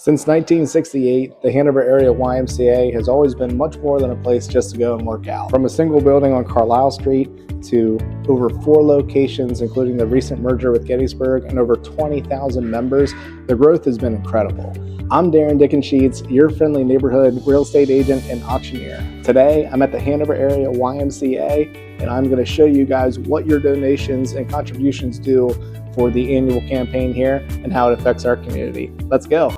Since 1968, the Hanover Area YMCA has always been much more than a place just to go and work out. From a single building on Carlisle Street to over 4 locations, including the recent merger with Gettysburg, and over 20,000 members, the growth has been incredible. I'm Darren Dickensheets, your friendly neighborhood real estate agent and auctioneer. Today, I'm at the Hanover Area YMCA, and I'm going to show you guys what your donations and contributions do for the annual campaign here and how it affects our community. Let's go.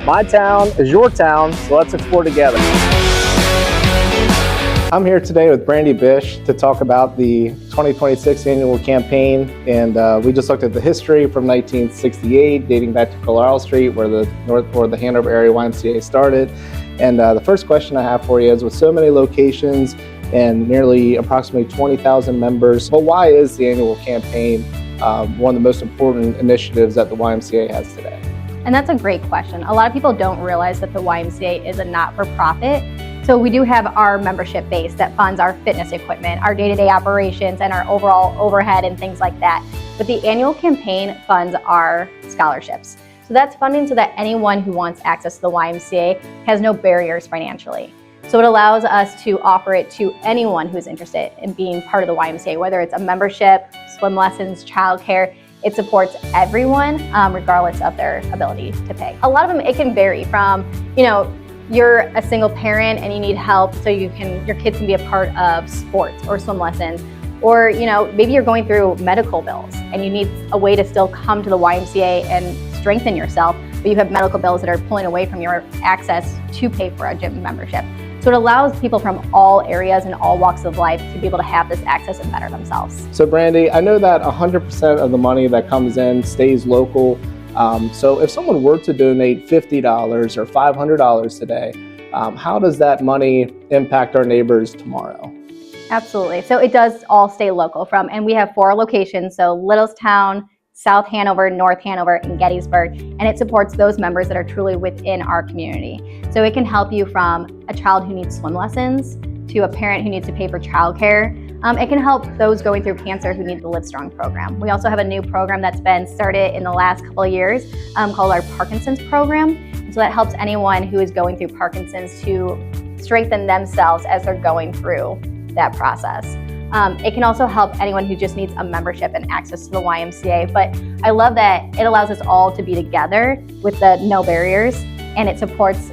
My town is your town, so let's explore together. I'm here today with Brandi Bisch to talk about the 2026 annual campaign, and we just looked at the history from 1968, dating back to Carlisle Street, where the Hanover Area YMCA started. And the first question I have for you is, with so many locations and nearly approximately 20,000 members, well, why is the annual campaign one of the most important initiatives that the YMCA has today? And that's a great question. A lot of people don't realize that the YMCA is a not-for-profit. So we do have our membership base that funds our fitness equipment, our day-to-day operations, and our overall overhead and things like that. But the annual campaign funds our scholarships. So that's funding so that anyone who wants access to the YMCA has no barriers financially. So it allows us to offer it to anyone who's interested in being part of the YMCA, whether it's a membership, swim lessons, childcare. It supports everyone regardless of their ability to pay. A lot of them, it can vary from, you're a single parent and you need help so your kids can be a part of sports or swim lessons. Or maybe you're going through medical bills and you need a way to still come to the YMCA and strengthen yourself, but you have medical bills that are pulling away from your access to pay for a gym membership. So it allows people from all areas and all walks of life to be able to have this access and better themselves. So Brandi, I know that 100% of the money that comes in stays local. So if someone were to donate $50 or $500 today, how does that money impact our neighbors tomorrow? Absolutely. So it does all stay local and we have 4 locations. So Littlestown, South Hanover, North Hanover, and Gettysburg, and it supports those members that are truly within our community. So it can help you from a child who needs swim lessons to a parent who needs to pay for childcare. It can help those going through cancer who need the Live Strong program. We also have a new program that's been started in the last couple of years called our Parkinsons program. And so that helps anyone who is going through Parkinsons to strengthen themselves as they're going through that process. It can also help anyone who just needs a membership and access to the YMCA, but I love that it allows us all to be together with the no barriers, and it supports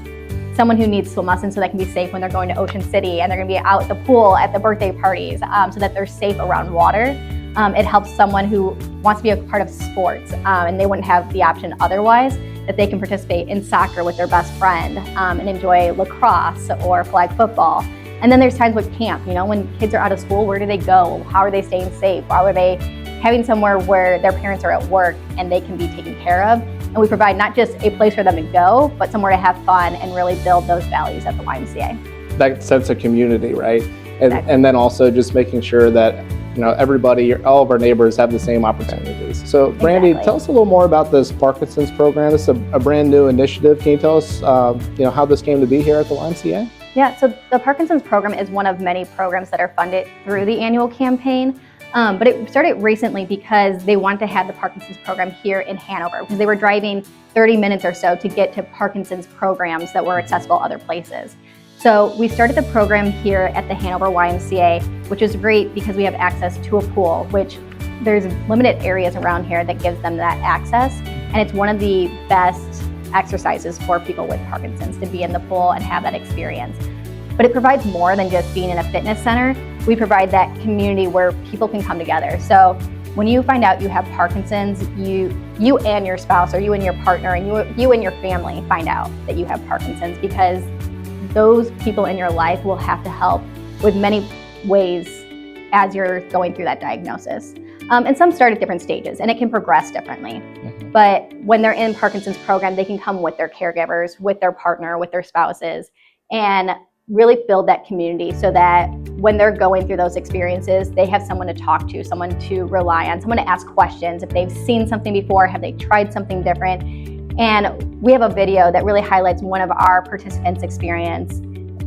someone who needs swim lessons so they can be safe when they're going to Ocean City and they're going to be out at the pool at the birthday parties so that they're safe around water. It helps someone who wants to be a part of sports and they wouldn't have the option otherwise, that they can participate in soccer with their best friend and enjoy lacrosse or flag football. And then there's times with camp, when kids are out of school, where do they go? How are they staying safe? How are they having somewhere where their parents are at work and they can be taken care of? And we provide not just a place for them to go, but somewhere to have fun and really build those values at the YMCA. That sense of community, right? Exactly. And then also just making sure that everybody, all of our neighbors have the same opportunities. So Brandi, Exactly. Tell us a little more about this Parkinson's program. It's a brand new initiative. Can you tell us how this came to be here at the YMCA? Yeah, so the Parkinson's program is one of many programs that are funded through the annual campaign. But it started recently because they wanted to have the Parkinson's program here in Hanover because they were driving 30 minutes or so to get to Parkinson's programs that were accessible other places. So we started the program here at the Hanover YMCA, which is great because we have access to a pool, which there's limited areas around here that gives them that access. And it's one of the best exercises for people with Parkinson's to be in the pool and have that experience. But it provides more than just being in a fitness center. We provide that community where people can come together. So when you find out you have Parkinson's, you and your spouse, or you and your partner, and you and your family find out that you have Parkinson's, because those people in your life will have to help with many ways as you're going through that diagnosis. And some start at different stages, and it can progress differently. Mm-hmm. But when they're in Parkinson's program, they can come with their caregivers, with their partner, with their spouses, and really build that community so that when they're going through those experiences, they have someone to talk to, someone to rely on, someone to ask questions. If they've seen something before, have they tried something different? And we have a video that really highlights one of our participants' experience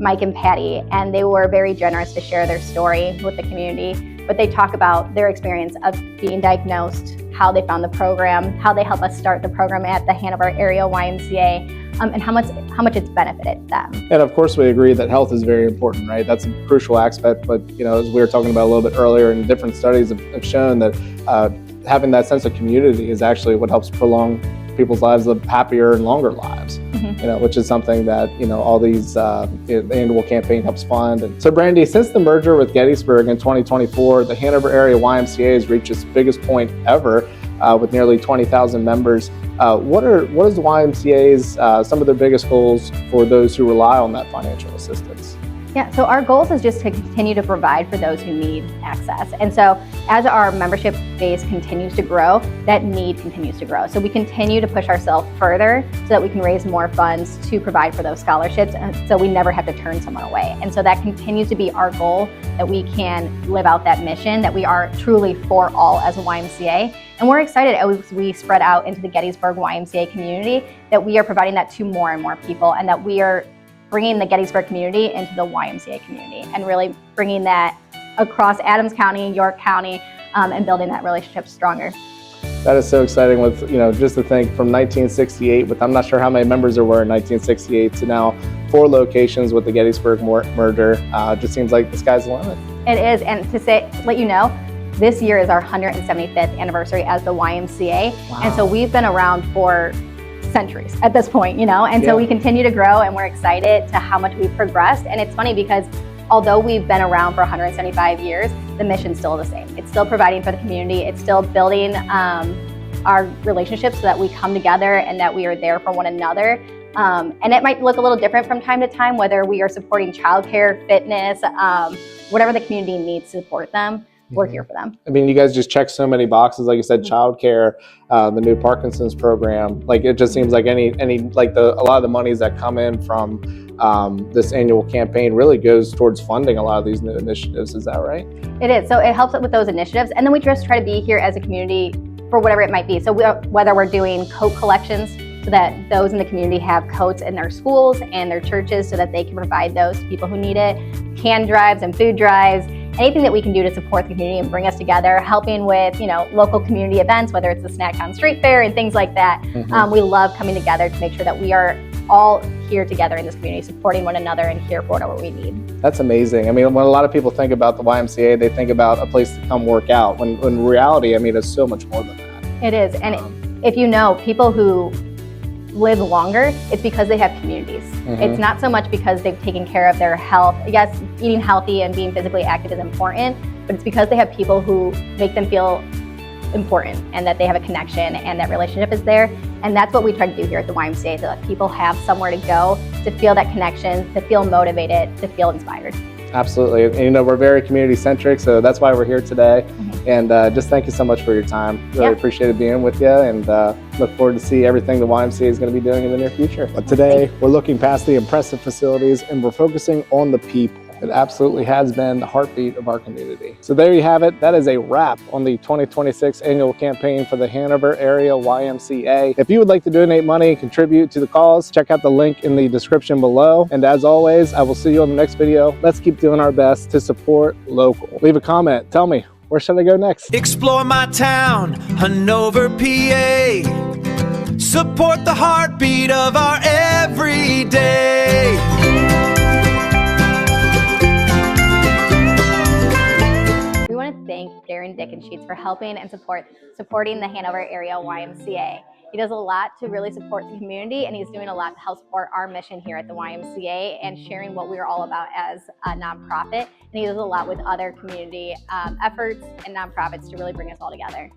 Mike and Patty, and they were very generous to share their story with the community. But they talk about their experience of being diagnosed, how they found the program, how they helped us start the program at the Hanover Area YMCA, and how much it's benefited them. And of course, we agree that health is very important, right? That's a crucial aspect. But as we were talking about a little bit earlier, and different studies have shown that having that sense of community is actually what helps prolong people's lives, live happier and longer lives. Which is something that all these the annual campaign helps fund. And so, Brandi, since the merger with Gettysburg in 2024, the Hanover Area YMCA has reached its biggest point ever, with nearly 20,000 members. What is the YMCA's some of their biggest goals for those who rely on that financial assistance? Yeah, so our goals is just to continue to provide for those who need access. And so as our membership base continues to grow, that need continues to grow. So we continue to push ourselves further so that we can raise more funds to provide for those scholarships, so we never have to turn someone away. And so that continues to be our goal, that we can live out that mission, that we are truly for all as a YMCA. And we're excited as we spread out into the Gettysburg YMCA community that we are providing that to more and more people, and that we are bringing the Gettysburg community into the YMCA community, and really bringing that across Adams County, York County, and building that relationship stronger. That is so exciting. With just to think, from 1968, with I'm not sure how many members there were in 1968, to now 4 locations with the Gettysburg merger, just seems like the sky's the limit. It is, and to let you know, this year is our 175th anniversary as the YMCA, Wow. and so we've been around for centuries at this point, and so we continue to grow, and we're excited to how much we've progressed. And it's funny because although we've been around for 175 years, the mission's still the same. It's still providing for the community. It's still building our relationships so that we come together and that we are there for one another. And it might look a little different from time to time, whether we are supporting childcare, fitness, whatever the community needs to support them. We're here for them. I mean, you guys just check so many boxes, like you said, childcare, the new Parkinson's program. Like, it just seems like a lot of the monies that come in from this annual campaign really goes towards funding a lot of these new initiatives. Is that right? It is. So it helps with those initiatives, and then we just try to be here as a community for whatever it might be. So whether we're doing coat collections, so that those in the community have coats in their schools and their churches, so that they can provide those to people who need it, can drives and food drives. Anything that we can do to support the community and bring us together, helping with local community events, whether it's the Snacktown Street Fair and things like that. We love coming together to make sure that we are all here together in this community, supporting one another and here for whatever we need. That's amazing. I mean, when a lot of people think about the YMCA, they think about a place to come work out. When in reality, I mean, it's so much more than that. It is, and if people who live longer, it's because they have communities. It's not so much because they've taken care of their health. Yes, eating healthy and being physically active is important, but it's because they have people who make them feel important, and that they have a connection, and that relationship is there. And that's what we try to do here at the YMCA, so that people have somewhere to go to feel that connection, to feel motivated, to feel inspired. Absolutely. And we're very community centric, so that's why we're here today. And just thank you so much for your time. Really appreciated being with you, and look forward to see everything the YMCA is going to be doing in the near future. But today, we're looking past the impressive facilities, and we're focusing on the people. It absolutely has been the heartbeat of our community. So there you have it. That is a wrap on the 2026 annual campaign for the Hanover Area YMCA. If you would like to donate money and contribute to the cause, check out the link in the description below. And as always, I will see you on the next video. Let's keep doing our best to support local. Leave a comment. Tell me, where should I go next? Explore my town, Hanover PA. Support the heartbeat of our everyday. We want to thank Darren for helping and supporting the Hanover Area YMCA. He does a lot to really support the community, and he's doing a lot to help support our mission here at the YMCA and sharing what we're all about as a nonprofit. And he does a lot with other community efforts and nonprofits to really bring us all together.